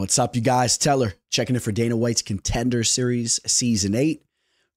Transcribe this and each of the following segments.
What's up, you guys? Teller checking in for Dana White's Contender Series Season 8,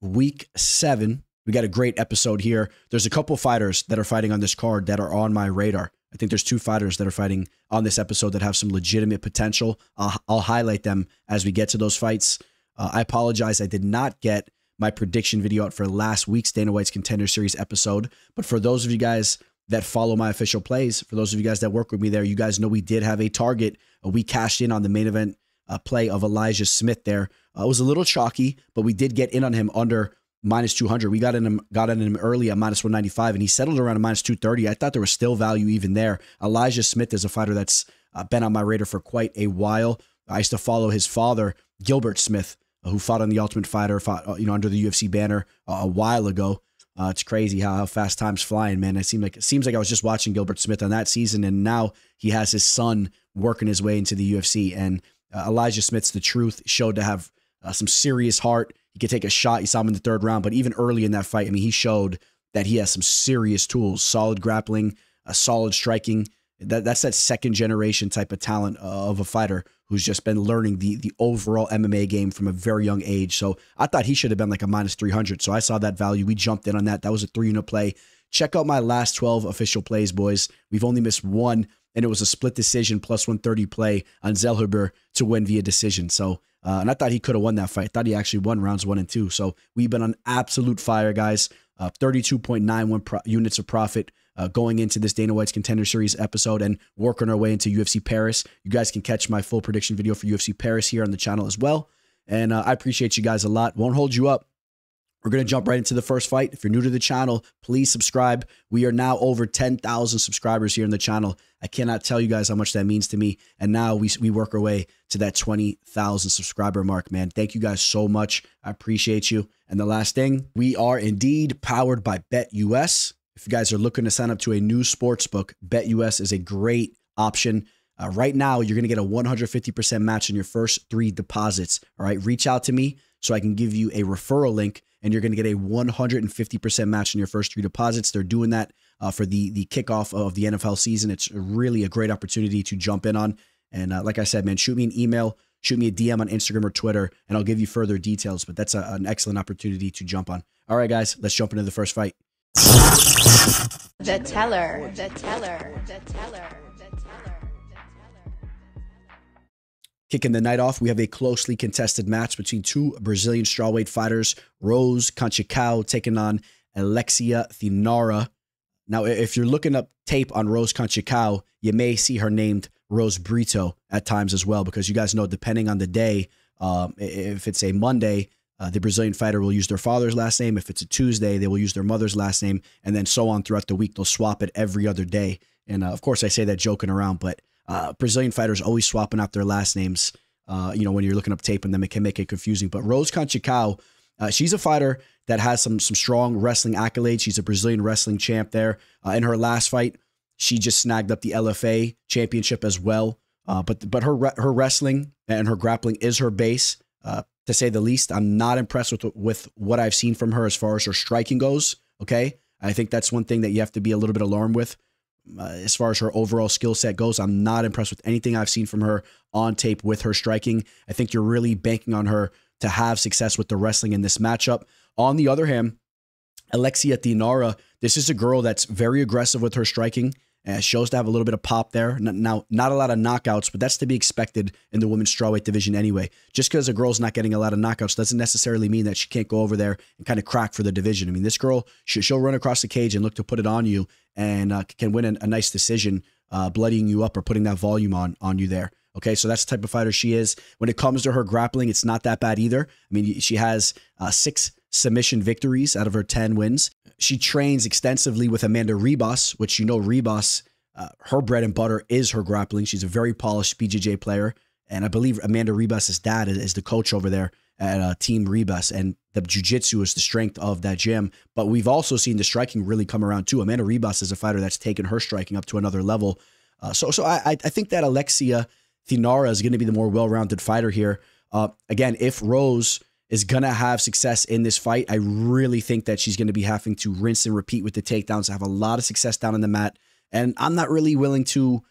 Week 7. We got a great episode here. There's a couple fighters that are fighting on this card that are on my radar. I think there's 2 fighters that are fighting on this episode that have some legitimate potential. I'll highlight them as we get to those fights. I apologize, I did not get my prediction video out for last week's Dana White's Contender Series episode. But for those of you guys that follow my official plays, for those of you guys that work with me there, you guys know we did have a target. We cashed in on the main event play of Elijah Smith there. It was a little chalky, but we did get in on him under minus 200. We got in him early at minus 195, and he settled around a minus 230. I thought there was still value even there. Elijah Smith is a fighter that's been on my radar for quite a while. I used to follow his father, Gilbert Smith, who fought on the Ultimate Fighter, fought under the UFC banner a while ago. It's crazy how fast time's flying, man. It seems like I was just watching Gilbert Smith on that season, and now he has his son working his way into the UFC. And Elijah Smith's the truth, showed to have some serious heart. He could take a shot. You saw him in the 3rd round, but even early in that fight, I mean, he showed that he has some serious tools, solid grappling, solid striking. That's that 2nd generation type of talent of a fighter who's just been learning the overall MMA game from a very young age. So I thought he should have been like a minus 300. So I saw that value. We jumped in on that. That was a 3-unit play. Check out my last 12 official plays, boys. We've only missed one, and it was a split decision plus 130 play on Zellhuber to win via decision. So, and I thought he could have won that fight. I thought he actually won rounds 1 and 2. So we've been on absolute fire, guys. 32.91 units of profit going into this Dana White's Contender Series episode and working our way into UFC Paris. You guys can catch my full prediction video for UFC Paris here on the channel as well. And I appreciate you guys a lot. Won't hold you up. We're going to jump right into the first fight. If you're new to the channel, please subscribe. We are now over 10,000 subscribers here in the channel. I cannot tell you guys how much that means to me. And now we work our way to that 20,000 subscriber mark, man. Thank you guys so much. I appreciate you. And the last thing, we are indeed powered by BetUS. If you guys are looking to sign up to a new sports book, BetUS is a great option. Right now, you're going to get a 150% match in your first 3 deposits. All right, reach out to me so I can give you a referral link, and you're going to get a 150% match in your first 3 deposits. They're doing that for the kickoff of the NFL season. It's really a great opportunity to jump in on. And like I said, man, shoot me an email, shoot me a DM on Instagram or Twitter, and I'll give you further details. But that's an excellent opportunity to jump on. All right, guys, let's jump into the first fight. The teller. Kicking the night off, we have a closely contested match between 2 Brazilian strawweight fighters, Rose Conceição taking on Alexia Thainara. Now, if you're looking up tape on Rose Conceição, you may see her named Rose Brito at times as well, because you guys know, depending on the day, if it's a Monday, the Brazilian fighter will use their father's last name. If it's a Tuesday, they will use their mother's last name, and then so on throughout the week. They'll swap it every other day. And of course, I say that joking around, but Brazilian fighters always swapping out their last names. When you're looking up tape on them, it can make it confusing. But Rose Conceição, she's a fighter that has some strong wrestling accolades. She's a Brazilian wrestling champ there. In her last fight, she just snagged up the LFA championship as well. But her wrestling and her grappling is her base. To say the least, I'm not impressed with what I've seen from her as far as her striking goes. Okay, I think that's one thing that you have to be a little bit alarmed with. As far as her overall skill set goes, I'm not impressed with anything I've seen from her on tape with her striking. I think you're really banking on her to have success with the wrestling in this matchup. On the other hand, Alexia Thainara, this is a girl that's very aggressive with her striking. Shows to have a little bit of pop there. Now, not a lot of knockouts, but that's to be expected in the women's strawweight division anyway. Just because a girl's not getting a lot of knockouts doesn't necessarily mean that she can't go over there and kind of crack for the division. I mean, this girl, she'll run across the cage and look to put it on you and can win a nice decision, bloodying you up or putting that volume on you there. Okay, so that's the type of fighter she is. When it comes to her grappling, it's not that bad either. I mean, she has 6 submission victories out of her 10 wins. She trains extensively with Amanda Ribas, which Ribas, her bread and butter is her grappling. She's a very polished BJJ player. And I believe Amanda Ribas' dad is the coach over there at Team Ribas. And the jiu-jitsu is the strength of that gym. But we've also seen the striking really come around too. Amanda Ribas is a fighter that's taken her striking up to another level. So I think that Alexia Thainara is going to be the more well-rounded fighter here. Again, if Rose is going to have success in this fight, I really think that she's going to be having to rinse and repeat with the takedowns, have a lot of success down on the mat. And I'm not really willing to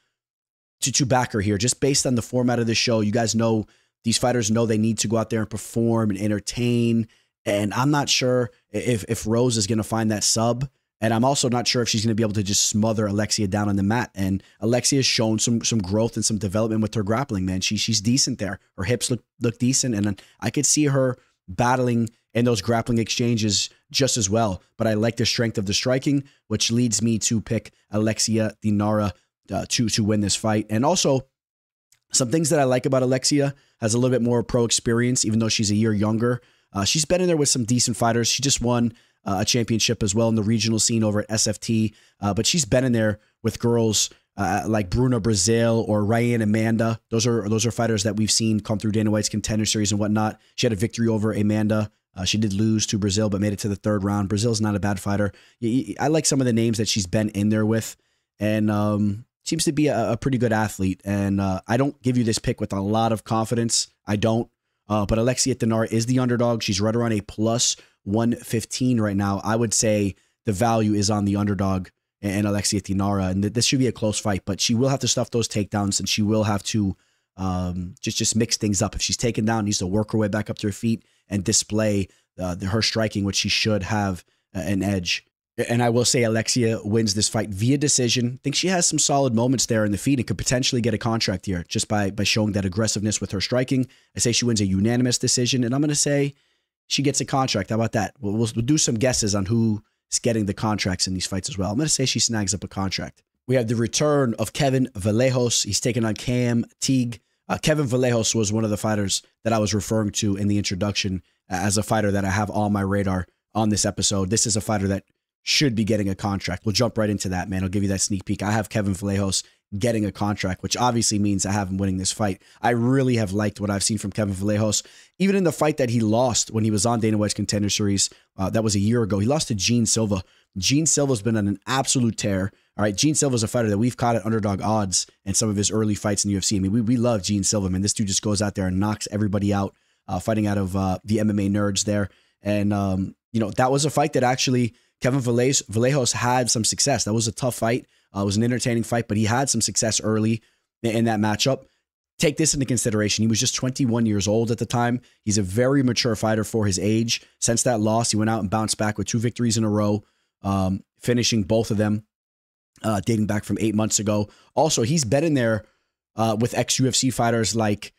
to back her here, just based on the format of the show. You guys know these fighters know they need to go out there and perform and entertain. And I'm not sure if Rose is going to find that sub. And I'm also not sure if she's going to be able to just smother Alexia down on the mat. And Alexia has shown some growth and some development with her grappling, man. She's decent there. Her hips look decent. And I could see her battling in those grappling exchanges just as well. But I like the strength of the striking, which leads me to pick Alexia Thainara to win this fight. And also, some things that I like about Alexia, has a little bit more pro experience, even though she's a year younger. She's been in there with some decent fighters. She just won a championship as well in the regional scene over at SFT. But she's been in there with girls like Bruna Brazil or Ryan Amanda. Those are fighters that we've seen come through Dana White's Contender Series and whatnot. She had a victory over Amanda. She did lose to Brazil, but made it to the third round. Brazil's not a bad fighter. I like some of the names that she's been in there with, and seems to be a pretty good athlete. And I don't give you this pick with a lot of confidence. I don't. But Alexia Thainara is the underdog. She's right around a plus 115 right now. I would say the value is on the underdog and Alexia Thainara, and this should be a close fight. But she will have to stuff those takedowns, and she will have to just mix things up. If she's taken down, needs to work her way back up to her feet and display her striking, which she should have an edge. And I will say Alexia wins this fight via decision. I think she has some solid moments there in the feet and could potentially get a contract here just by showing that aggressiveness with her striking. I say she wins a unanimous decision, and I'm going to say she gets a contract. How about that? We'll do some guesses on who's getting the contracts in these fights as well. I'm going to say she snags up a contract. We have the return of Kevin Vallejos. He's taking on Teague. Kevin Vallejos was one of the fighters that I was referring to in the introduction as a fighter that I have on my radar on this episode. This is a fighter that should be getting a contract. We'll jump right into that, man. I'll give you that sneak peek. I have Kevin Vallejos getting a contract, which obviously means I have him winning this fight. I really have liked what I've seen from Kevin Vallejos. Even in the fight that he lost when he was on Dana White's Contender Series, that was a year ago, he lost to Gene Silva. Gene Silva's been on an absolute tear. All right, Gene Silva's a fighter that we've caught at underdog odds in some of his early fights in the UFC. I mean, we love Gene Silva, man. This dude just goes out there and knocks everybody out, fighting out of the MMA nerds there. And, that was a fight that actually Kevin Vallejos had some success. That was a tough fight. It was an entertaining fight, but he had some success early in that matchup. Take this into consideration. He was just 21 years old at the time. He's a very mature fighter for his age. Since that loss, he went out and bounced back with 2 victories in a row, finishing both of them, dating back from 8 months ago. Also, he's been in there with ex-UFC fighters like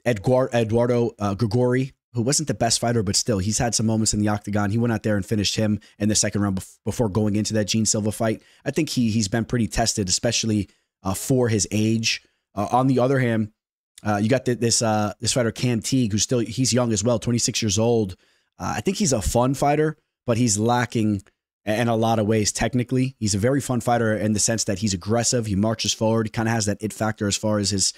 Eduardo Grigori, who wasn't the best fighter, but still, he's had some moments in the octagon. He went out there and finished him in the second round before going into that Gene Silva fight. I think he's been pretty tested, especially for his age. On the other hand, you got this fighter, Teague, he's young as well, 26 years old. I think he's a fun fighter, but he's lacking in a lot of ways technically. He's a very fun fighter in the sense that he's aggressive. He marches forward. He kind of has that it factor as far as his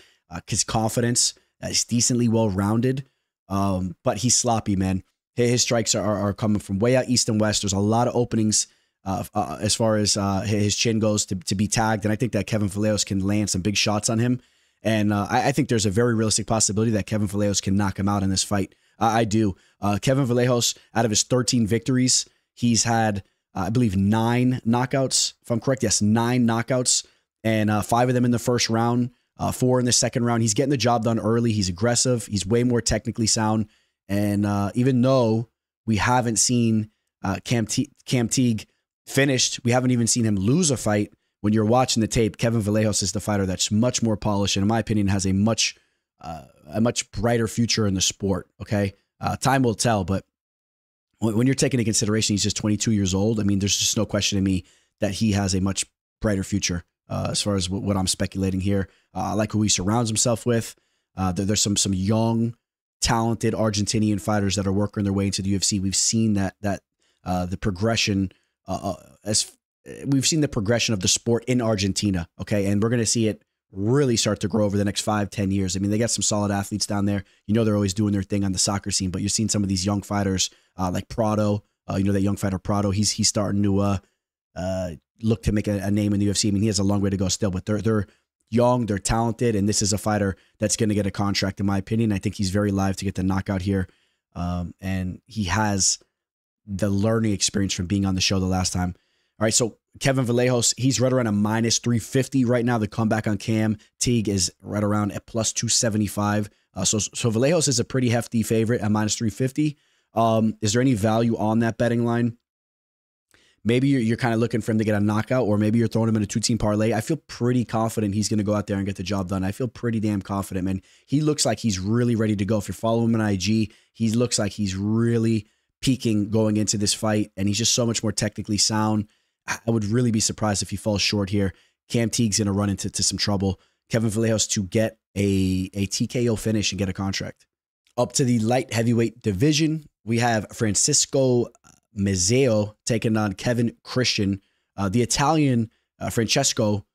confidence. He's decently well-rounded. But he's sloppy, man. His strikes are coming from way out east and west. There's a lot of openings as far as his chin goes to be tagged. And I think that Kevin Vallejos can land some big shots on him. And I think there's a very realistic possibility that Kevin Vallejos can knock him out in this fight. I do. Kevin Vallejos, out of his 13 victories, he's had, I believe, 9 knockouts. If I'm correct, yes, 9 knockouts. And 5 of them in the first round. 4 in the second round. He's getting the job done early. He's aggressive. He's way more technically sound. And even though we haven't seen Teague finished, we haven't even seen him lose a fight. When you're watching the tape, Kevin Vallejos is the fighter that's much more polished and, in my opinion, has a much brighter future in the sport. Okay, time will tell. But when you're taking into consideration he's just 22 years old, I mean, there's just no question to me that he has a much brighter future. As far as what I'm speculating here, I like who he surrounds himself with. There's some young, talented Argentinian fighters that are working their way into the UFC. We've seen that the progression we've seen the progression of the sport in Argentina. Okay, and we're going to see it really start to grow over the next 5-10 years. I mean, they got some solid athletes down there. They're always doing their thing on the soccer scene, but you're seeing some of these young fighters like Prado. That young fighter Prado. He's starting to look to make a name in the UFC. I mean, he has a long way to go still, but they're young, they're talented, and this is a fighter that's going to get a contract, in my opinion. I think he's very live to get the knockout here, and he has the learning experience from being on the show the last time. All right, so Kevin Vallejos, he's right around a -350 right now. The comeback on Cam Teague is right around at +275. So Vallejos is a pretty hefty favorite at -350. Is there any value on that betting line? Maybe you're kind of looking for him to get a knockout, or maybe you're throwing him in a 2-team parlay. I feel pretty confident he's going to go out there and get the job done. I feel pretty damn confident, man. He looks like he's really ready to go. If you're following him on IG, he looks like he's really peaking going into this fight, and he's just so much more technically sound. I would really be surprised if he falls short here. Cam Teague's going to run into some trouble. Kevin Vallejos to get a TKO finish and get a contract. Up to the light heavyweight division, we have Francesco Mazzeo taking on Kevin Christian. The Italian Francesco,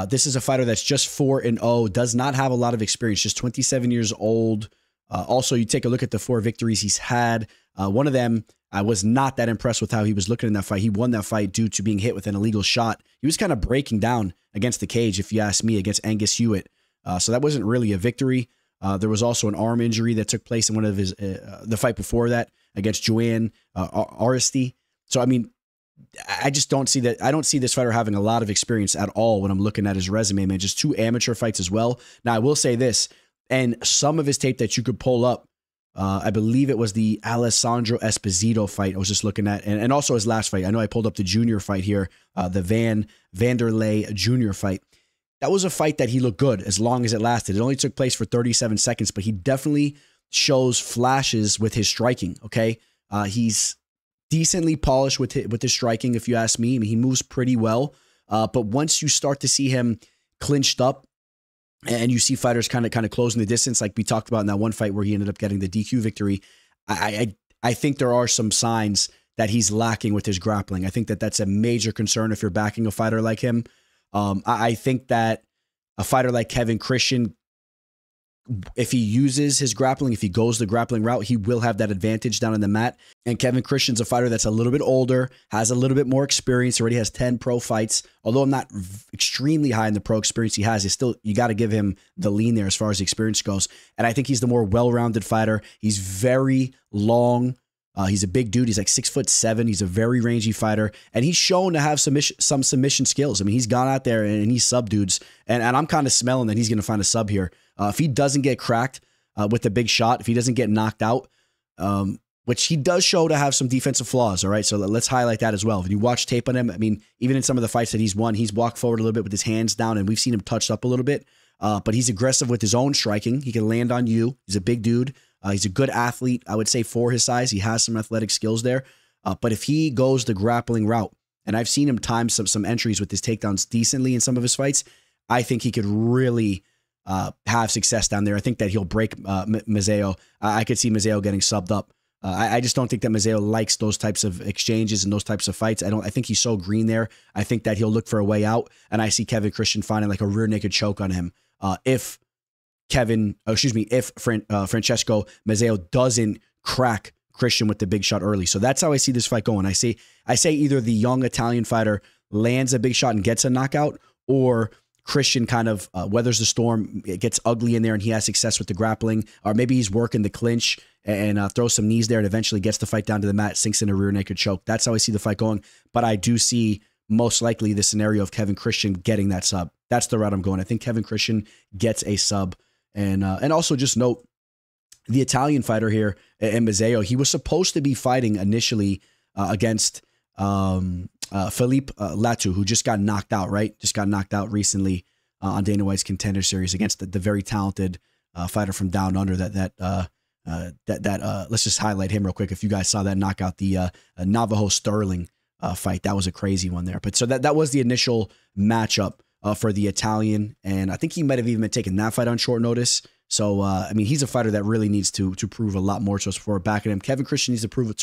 this is a fighter that's just 4-0, does not have a lot of experience, just 27 years old. Also, you take a look at the 4 victories he's had. One of them, I was not that impressed with how he was looking in that fight. He won that fight due to being hit with an illegal shot. He was kind of breaking down against the cage, if you ask me, against Angus Hewitt. So that wasn't really a victory. There was also an arm injury that took place in one of his the fight before that against Joanne Aristi. So, I mean, I just don't see that. I don't see this fighter having a lot of experience at all when I'm looking at his resume, man. Just 2 amateur fights as well. Now, I will say this, and some of his tape that you could pull up, I believe it was the Alessandro Esposito fight I was just looking at, and also his last fight. I know I pulled up the junior fight here, the Vanderlei junior fight. That was a fight that he looked good as long as it lasted. It only took place for 37 seconds, but he definitely shows flashes with his striking, okay? He's decently polished with his striking, if you ask me. I mean, he moves pretty well, but once you start to see him clinched up and you see fighters kind of closing the distance, like we talked about in that one fight where he ended up getting the DQ victory, I think there are some signs that he's lacking with his grappling. I think that that's a major concern if you're backing a fighter like him. I think that a fighter like Kevin Christian, if he uses his grappling, if he goes the grappling route, he will have that advantage down on the mat. And Kevin Christian's a fighter that's a little bit older, has a little bit more experience, already has 10 pro fights. Although I'm not extremely high in the pro experience he has, you got to give him the lean there as far as the experience goes. And I think he's the more well-rounded fighter. He's very long. He's a big dude. He's like 6'7". He's a very rangy fighter, and he's shown to have some submission skills. I mean, he's gone out there and he's sub dudes, and I'm kind of smelling that he's going to find a sub here. If he doesn't get cracked with a big shot, if he doesn't get knocked out, which he does show to have some defensive flaws. All right, so let's highlight that as well. If you watch tape on him, I mean, even in some of the fights that he's won, he's walked forward a little bit with his hands down, and we've seen him touched up a little bit. But he's aggressive with his own striking. He can land on you. He's a big dude. He's a good athlete, I would say, for his size. He has some athletic skills there. But if he goes the grappling route, and I've seen him time some entries with his takedowns decently in some of his fights, I think he could really have success down there. I think that he'll break Mazzeo. I could see Mazzeo getting subbed up. I just don't think that Mazzeo likes those types of exchanges and those types of fights. I think he's so green there. I think that he'll look for a way out, and I see Kevin Christian finding like a rear naked choke on him if Francesco Mazzeo doesn't crack Christian with the big shot early. So that's how I see this fight going. I say either the young Italian fighter lands a big shot and gets a knockout, or Christian kind of weathers the storm, it gets ugly in there, and he has success with the grappling, or maybe he's working the clinch and throws some knees there and eventually gets the fight down to the mat, sinks in a rear naked choke. That's how I see the fight going. But I do see most likely the scenario of Kevin Christian getting that sub. That's the route I'm going. I think Kevin Christian gets a sub. And also just note, the Italian fighter here, Mazzeo, he was supposed to be fighting initially against Philippe Latu, who just got knocked out, right? Just got knocked out recently on Dana White's Contender Series against the very talented fighter from Down Under. Let's just highlight him real quick. If you guys saw that knockout, the Navajo Sterling fight, that was a crazy one there. But so that was the initial matchup for the Italian, and I think he might have even been taking that fight on short notice. So, I mean, he's a fighter that really needs to prove a lot more to us before backing him. Kevin Christian needs to prove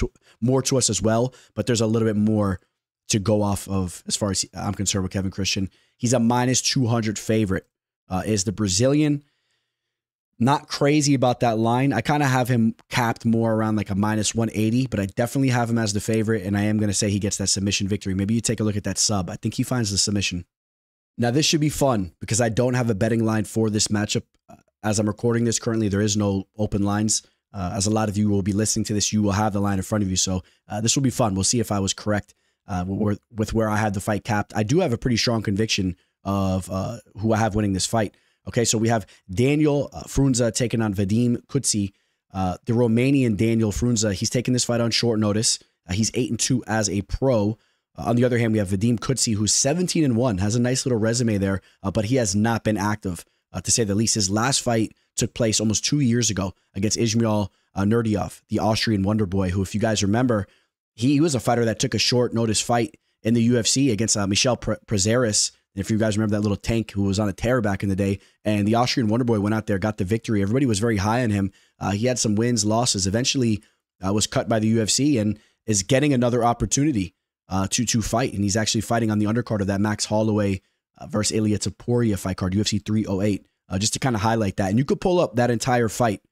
more to us as well, but there's a little bit more to go off of as far as I'm concerned with Kevin Christian. He's a -200 favorite, is the Brazilian. Not crazy about that line. I kind of have him capped more around like a -180, but I definitely have him as the favorite, and I am going to say he gets that submission victory. Maybe you take a look at that sub. I think he finds the submission. Now, this should be fun because I don't have a betting line for this matchup. As I'm recording this currently, there is no open lines. As a lot of you will be listening to this, you will have the line in front of you. So this will be fun. We'll see if I was correct with where I had the fight capped. I do have a pretty strong conviction of who I have winning this fight. Okay, so we have Danylo Frunza taking on Vadym Kutsyi. The Romanian Danylo Frunza, he's taking this fight on short notice. He's 8-2 as a pro. On the other hand, we have Vadym Kutsyi, who's 17-1, has a nice little resume there, but he has not been active, to say the least. His last fight took place almost 2 years ago against Ismail Nurdiov, the Austrian Wonder Boy, who, if you guys remember, he was a fighter that took a short notice fight in the UFC against Michel Prazeres. And if you guys remember that little tank who was on a tear back in the day, and the Austrian Wonder Boy went out there, got the victory. Everybody was very high on him. He had some wins, losses, eventually was cut by the UFC and is getting another opportunity to fight. And he's actually fighting on the undercard of that Max Holloway versus Ilia Topuria fight card, UFC 308, just to kind of highlight that. And you could pull up that entire fight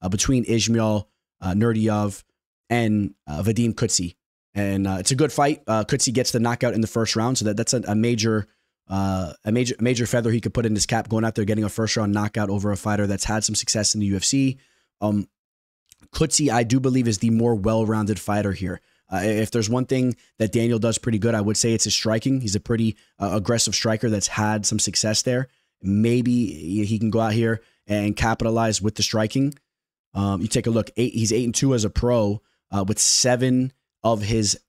between Ismail Nurdiov and Vadym Kutsyi. And it's a good fight. Kutsyi gets the knockout in the first round, so that's a major feather he could put in his cap, going out there getting a first round knockout over a fighter that's had some success in the UFC. Kutsyi, I do believe, is the more well-rounded fighter here. If there's one thing that Danylo does pretty good, I would say it's his striking. He's a pretty aggressive striker that's had some success there. Maybe he can go out here and capitalize with the striking. You take a look, he's 8-2 as a pro, with 7 of his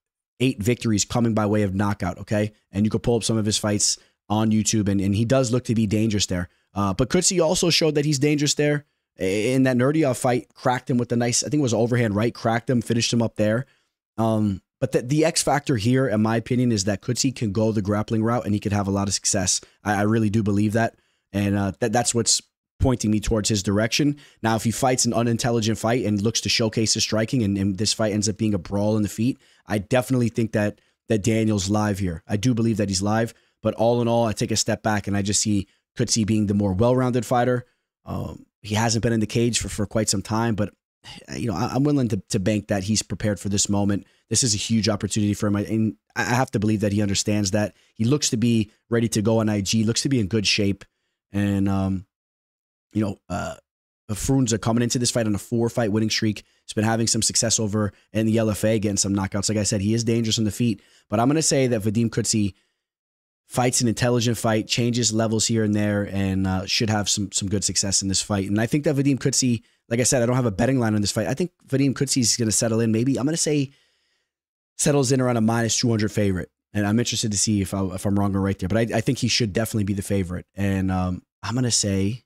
8 victories coming by way of knockout, okay? And you could pull up some of his fights on YouTube, and he does look to be dangerous there. But Kutsyi also showed that he's dangerous there. In that Nurdiov fight, cracked him with a nice, I think it was an overhand right, cracked him, finished him up there. But the X factor here, in my opinion, is that Kutsyi can go the grappling route and he could have a lot of success. I really do believe that. And that's what's pointing me towards his direction. Now, if he fights an unintelligent fight and looks to showcase his striking, and this fight ends up being a brawl in the feet, I definitely think that Daniel's live here. I do believe that he's live. But all in all, I take a step back and I just see Kutsyi being the more well-rounded fighter. He hasn't been in the cage for quite some time, but I'm willing to bank that he's prepared for this moment. This is a huge opportunity for him, and I have to believe that he understands that. He looks to be ready to go on IG, looks to be in good shape, and Frunza coming into this fight on a 4-fight winning streak. He's been having some success over in the LFA, getting some knockouts. Like I said, he is dangerous on the feet, but I'm going to say that Vadym Kutsyi fights an intelligent fight, changes levels here and there, and should have some good success in this fight. And I think that Vadym Kutsyi, like I said, I don't have a betting line on this fight. I think Vadym Kutsyi is going to settle in. Maybe I'm going to say settles in around a -200 favorite. And I'm interested to see if I'm wrong or right there. But I think he should definitely be the favorite. And I'm going to say,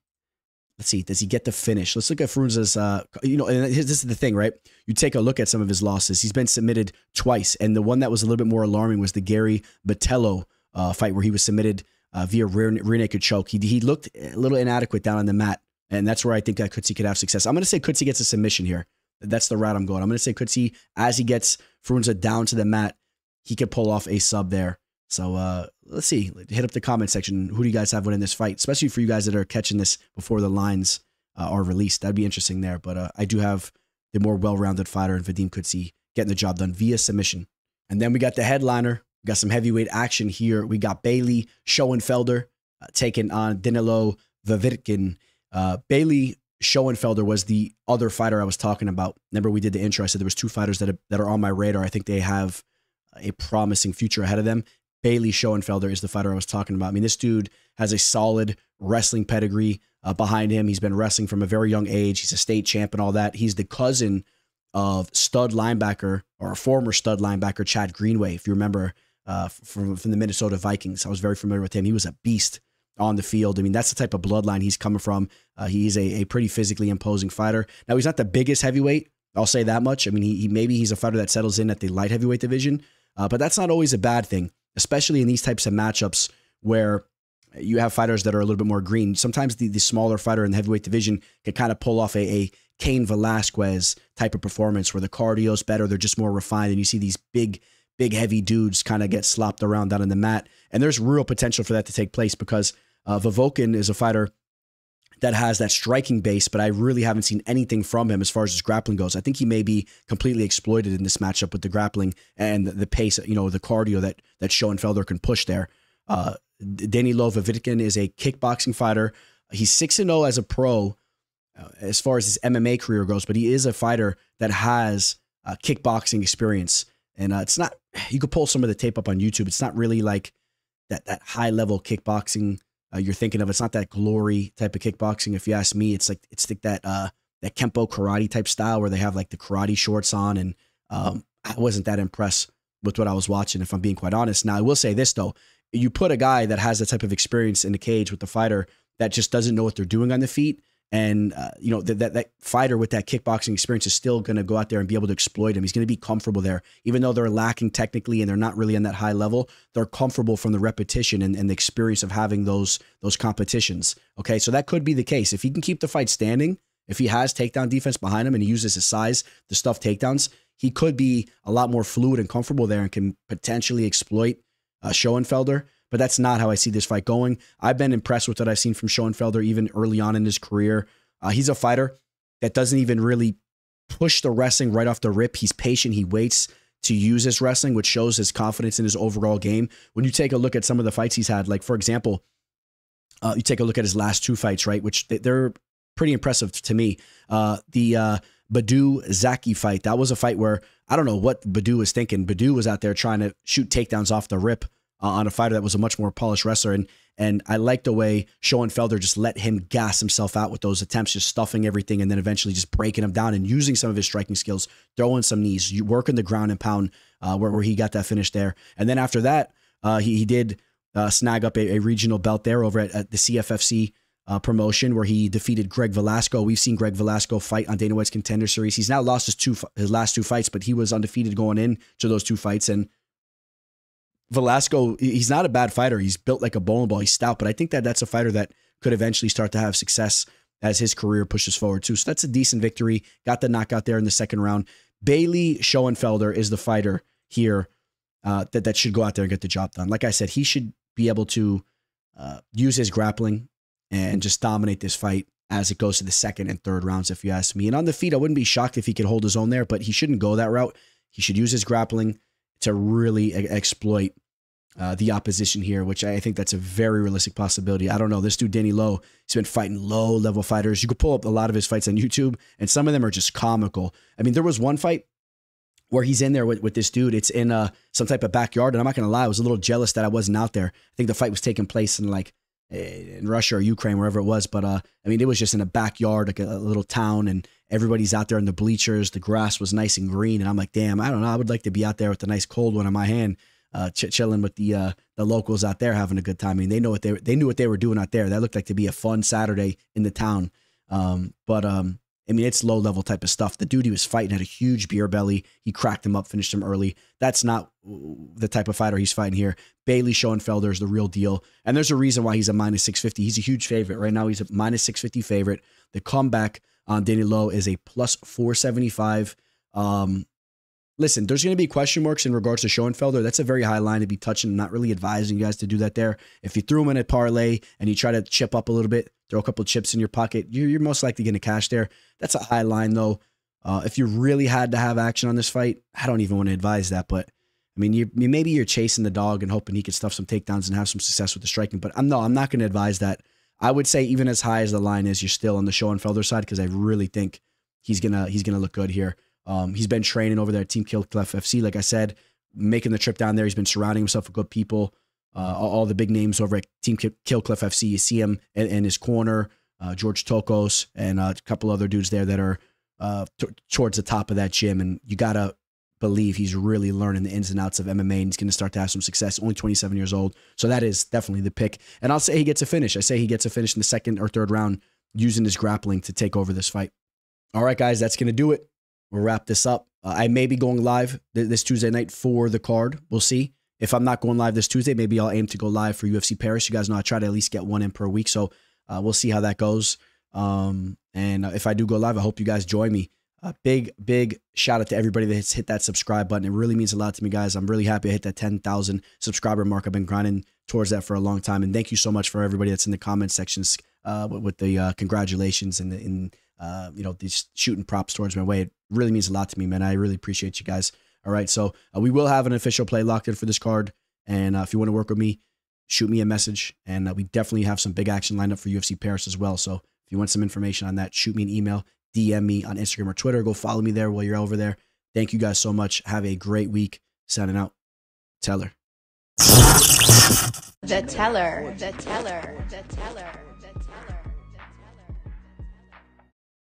let's see, does he get the finish? Let's look at Frunza's, and this is the thing, right? You take a look at some of his losses. He's been submitted twice. And the one that was a little bit more alarming was the Gary Botello fight where he was submitted via rear naked choke. He looked a little inadequate down on the mat, and that's where I think that Kutsyi could have success. I'm going to say Kutsyi gets a submission here. That's the route I'm going. I'm going to say Kutsyi, as he gets Frunza down to the mat, he could pull off a sub there. So let's see. Hit up the comment section. Who do you guys have winning this fight? Especially for you guys that are catching this before the lines are released. That'd be interesting there. But I do have the more well-rounded fighter in Vadym Kutsyi getting the job done via submission. And then we got the headliner. We got some heavyweight action here. We got Bailey Schoenfelder taking on Danylo Voievodkin. Bailey Schoenfelder was the other fighter I was talking about. Remember, we did the intro. I said there was 2 fighters that are on my radar. I think they have a promising future ahead of them. Bailey Schoenfelder is the fighter I was talking about. I mean, this dude has a solid wrestling pedigree behind him. He's been wrestling from a very young age. He's a state champ and all that. He's the cousin of stud linebacker, or former stud linebacker, Chad Greenway, if you remember, from the Minnesota Vikings. I was very familiar with him. He was a beast on the field. I mean, that's the type of bloodline he's coming from. He's a pretty physically imposing fighter. Now, he's not the biggest heavyweight, I'll say that much. I mean, maybe he's a fighter that settles in at the light heavyweight division, but that's not always a bad thing, especially in these types of matchups where you have fighters that are a little bit more green. Sometimes the smaller fighter in the heavyweight division can kind of pull off a Cain Velasquez type of performance where the cardio's better, they're just more refined, and you see these big heavy dudes kind of get slopped around down on the mat. And there's real potential for that to take place because Voievodkin is a fighter that has that striking base, but I really haven't seen anything from him as far as his grappling goes. I think he may be completely exploited in this matchup with the grappling and the pace, the cardio that Schoenfelder can push there. Danylo Voievodkin is a kickboxing fighter. He's 6-0 as a pro as far as his MMA career goes, but he is a fighter that has kickboxing experience. And it's not, you could pull some of the tape up on YouTube. It's not really like that high level kickboxing you're thinking of. It's not that glory type of kickboxing. If you ask me, it's like that Kempo karate type style where they have like the karate shorts on. And I wasn't that impressed with what I was watching, if I'm being quite honest. Now, I will say this though, you put a guy that has that type of experience in the cage with the fighter that just doesn't know what they're doing on the feet. And, you know, that fighter with that kickboxing experience is still going to go out there and be able to exploit him. He's going to be comfortable there, even though they're lacking technically and they're not really on that high level. They're comfortable from the repetition and the experience of having those competitions. Okay, so that could be the case. If he can keep the fight standing, if he has takedown defense behind him and he uses his size to stuff takedowns, he could be a lot more fluid and comfortable there and can potentially exploit Schoenfelder. But that's not how I see this fight going. I've been impressed with what I've seen from Schoenfelder even early on in his career. He's a fighter that doesn't even really push the wrestling right off the rip. He's patient. He waits to use his wrestling, which shows his confidence in his overall game. When you take a look at some of the fights he's had, like for example, you take a look at his last two fights, right? Which they're pretty impressive to me. The Badu Zaki fight, that was a fight where I don't know what Badu was thinking. Badu was out there trying to shoot takedowns off the rip on a fighter that was a much more polished wrestler. And I like the way Schoenfelder just let him gas himself out with those attempts, just stuffing everything and then eventually just breaking him down and using some of his striking skills, throwing some knees, working the ground and pound where he got that finish there. And then after that, he did snag up a regional belt there over at the CFFC promotion where he defeated Greg Velasco. We've seen Greg Velasco fight on Dana White's Contender Series. He's now lost his last two fights, but he was undefeated going into those two fights. And Velasco, he's not a bad fighter. He's built like a bowling ball. He's stout, but I think that's a fighter that could eventually start to have success as his career pushes forward too. So that's a decent victory. Got the knockout there in the second round. Bailey Schoenfelder is the fighter here that should go out there and get the job done. Like I said, he should be able to use his grappling and just dominate this fight as it goes to the second and third rounds, if you ask me. And on the feet, I wouldn't be shocked if he could hold his own there, but he shouldn't go that route. He should use his grappling to really exploit the opposition here, which I think that's a very realistic possibility. I don't know. This dude, Danylo, he's been fighting low-level fighters. You could pull up a lot of his fights on YouTube, and some of them are just comical. I mean, there was one fight where he's in there with this dude. It's in some type of backyard, and I'm not going to lie, I was a little jealous that I wasn't out there. I think the fight was taking place in like in Russia or Ukraine, wherever it was. But I mean, it was just in a backyard, like a little town, and everybody's out there in the bleachers. The grass was nice and green, and I'm like, damn, I don't know. I would like to be out there with a nice cold one in my hand, chilling with the locals out there having a good time. I mean, they knew what they were doing out there. That looked like to be a fun Saturday in the town. I mean, it's low level type of stuff. The dude he was fighting had a huge beer belly. He cracked him up, finished him early. That's not the type of fighter he's fighting here. Bailey Schoenfelder is the real deal. And there's a reason why he's a minus 650. He's a huge favorite. Right now, he's a minus 650 favorite. The comeback on Danylo is a plus 475. Listen, there's going to be question marks in regards to Schoenfelder. That's a very high line to be touching. I'm not really advising you guys to do that there. If you threw him in a parlay and you try to chip up a little bit, throw a couple of chips in your pocket, you're most likely going to cash there. That's a high line, though. If you really had to have action on this fight, I don't even want to advise that. But, I mean, maybe you're chasing the dog and hoping he could stuff some takedowns and have some success with the striking. But I'm not going to advise that. I would say even as high as the line is, you're still on the Schoenfelder side because I really think he's gonna look good here. He's been training over there at Team Kill Clef FC, like I said, making the trip down there. He's been surrounding himself with good people. All the big names over at Team Kill Clef FC. You see him in his corner, George Tokos, and a couple other dudes there that are towards the top of that gym. And you got to believe he's really learning the ins and outs of MMA, and he's going to start to have some success. Only 27 years old. So that is definitely the pick. And I'll say he gets a finish. I say he gets a finish in the second or third round using his grappling to take over this fight. All right, guys, that's going to do it. We'll wrap this up. I may be going live this Tuesday night for the card. We'll see. If I'm not going live this Tuesday, maybe I'll aim to go live for UFC Paris. You guys know I try to at least get one in per week, so we'll see how that goes. And if I do go live, I hope you guys join me. Big shout out to everybody that hit that subscribe button. It really means a lot to me, guys. I'm really happy I hit that 10,000 subscriber mark. I've been grinding towards that for a long time. And thank you so much for everybody that's in the comment sections with the congratulations and these shooting props towards my way. It really means a lot to me, man. I really appreciate you guys. All right, so we will have an official play locked in for this card. And if you want to work with me, shoot me a message. And we definitely have some big action lined up for UFC Paris as well. So if you want some information on that, shoot me an email, DM me on Instagram or Twitter. Go follow me there while you're over there. Thank you guys so much. Have a great week. Signing out. Teller. The teller. The teller. The teller.